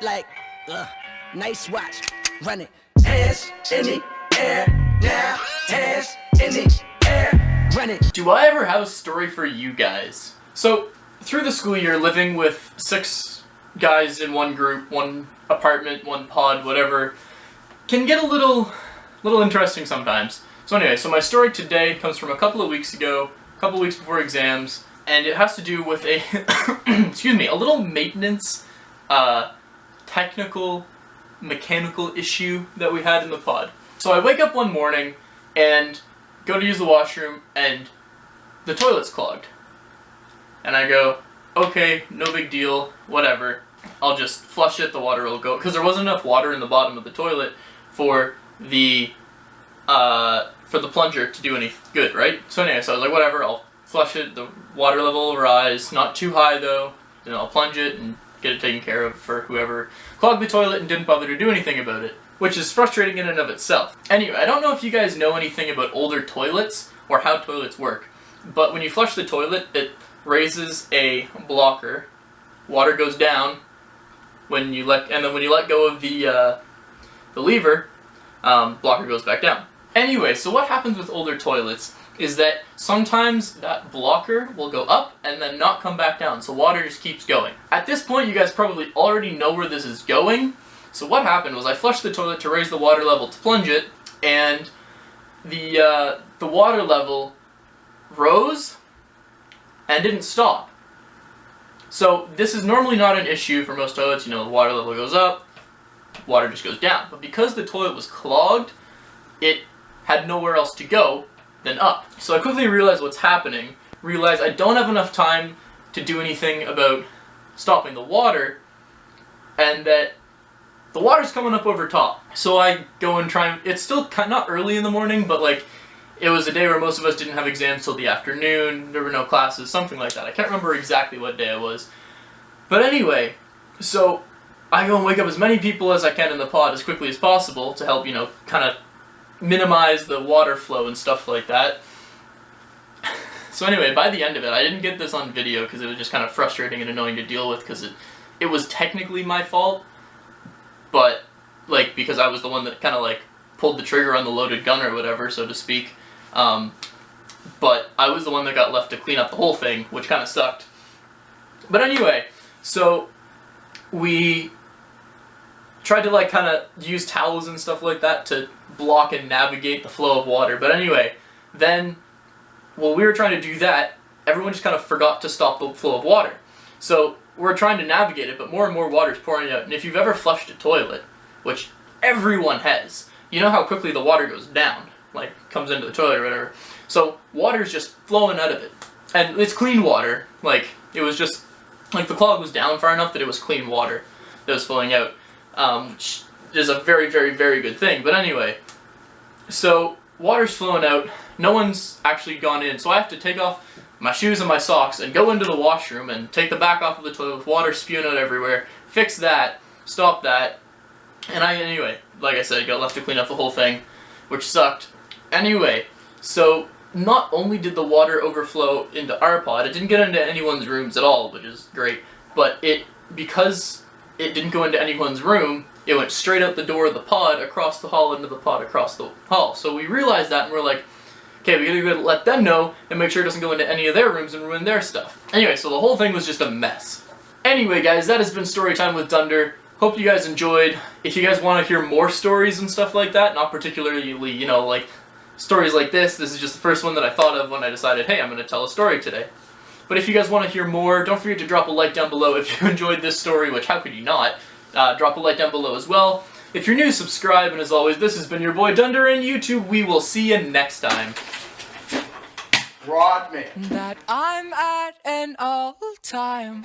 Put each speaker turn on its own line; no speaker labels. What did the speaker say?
Like, nice watch, run it. Hands in the air now, hands in the air, run it.
Do I ever have a story for you guys? So, through the school year, living with 6 guys in one group, one apartment, one pod, whatever, can get a little interesting sometimes. So anyway, so my story today comes from a couple of weeks ago, a couple of weeks before exams, and it has to do with a, excuse me, a little maintenance, technical, mechanical issue that we had in the pod. So I wake up one morning and go to use the washroom and the toilet's clogged. And I go, okay, no big deal, whatever. I'll just flush it, the water will go, because there wasn't enough water in the bottom of the toilet for the plunger to do any good, right? So anyway, so I was like, whatever, I'll flush it, the water level will rise, not too high though, then I'll plunge it and get it taken care of for whoever clogged the toilet and didn't bother to do anything about it, which is frustrating in and of itself. Anyway, I don't know if you guys know anything about older toilets or how toilets work, but when you flush the toilet, it raises a blocker, water goes down, and then when you let go of the lever, blocker goes back down. Anyway, so what happens with older toilets is that sometimes that blocker will go up and then not come back down, so water just keeps going. At this point, you guys probably already know where this is going. So what happened was I flushed the toilet to raise the water level to plunge it, and the water level rose and didn't stop. So this is normally not an issue for most toilets. You know, the water level goes up, water just goes down. But because the toilet was clogged, it had nowhere else to go than up. So I quickly realized what's happening, realized I don't have enough time to do anything about stopping the water, and that the water's coming up over top. So I go and try, it's still not early in the morning, but like, it was a day where most of us didn't have exams till the afternoon, there were no classes, something like that. I can't remember exactly what day it was. But anyway, so I go and wake up as many people as I can in the pod as quickly as possible to help, you know, kind of minimize the water flow and stuff like that. So anyway, by the end of it, I didn't get this on video because it was just kind of frustrating and annoying to deal with, because it was technically my fault, but like, because I was the one that kind of like pulled the trigger on the loaded gun or whatever, so to speak. But I was the one that got left to clean up the whole thing, which kind of sucked. But anyway, so we tried to like kind of use towels and stuff like that to block and navigate the flow of water. But anyway, then while we were trying to do that, everyone just kind of forgot to stop the flow of water. So we're trying to navigate it, but more and more water is pouring out. And if you've ever flushed a toilet, which everyone has, you know how quickly the water goes down, like comes into the toilet or whatever. So water's just flowing out of it. And it's clean water. Like, it was just, like, the clog was down far enough that it was clean water that was flowing out. Which is a very, very, very good thing. But anyway, so water's flowing out, no one's actually gone in, so I have to take off my shoes and my socks and go into the washroom and take the back off of the toilet with water spewing out everywhere, fix that, stop that, and anyway, like I said, got left to clean up the whole thing, which sucked. Anyway, so not only did the water overflow into our pod, it didn't get into anyone's rooms at all, which is great, but because it didn't go into anyone's room, it went straight out the door of the pod, across the hall, into the pod, across the hall. So we realized that, and we're like, okay, we gotta go let them know, and make sure it doesn't go into any of their rooms and ruin their stuff. Anyway, so the whole thing was just a mess. Anyway, guys, that has been Storytime with Dunndurr. Hope you guys enjoyed. If you guys want to hear more stories and stuff like that, not particularly, you know, like, stories like this is just the first one that I thought of when I decided, hey, I'm gonna tell a story today. But if you guys want to hear more, don't forget to drop a like down below if you enjoyed this story, which how could you not? Drop a like down below as well. If you're new, subscribe, and as always, this has been your boy Dunndurr and YouTube. We will see you next time.
Rodman.
That I'm at an all-time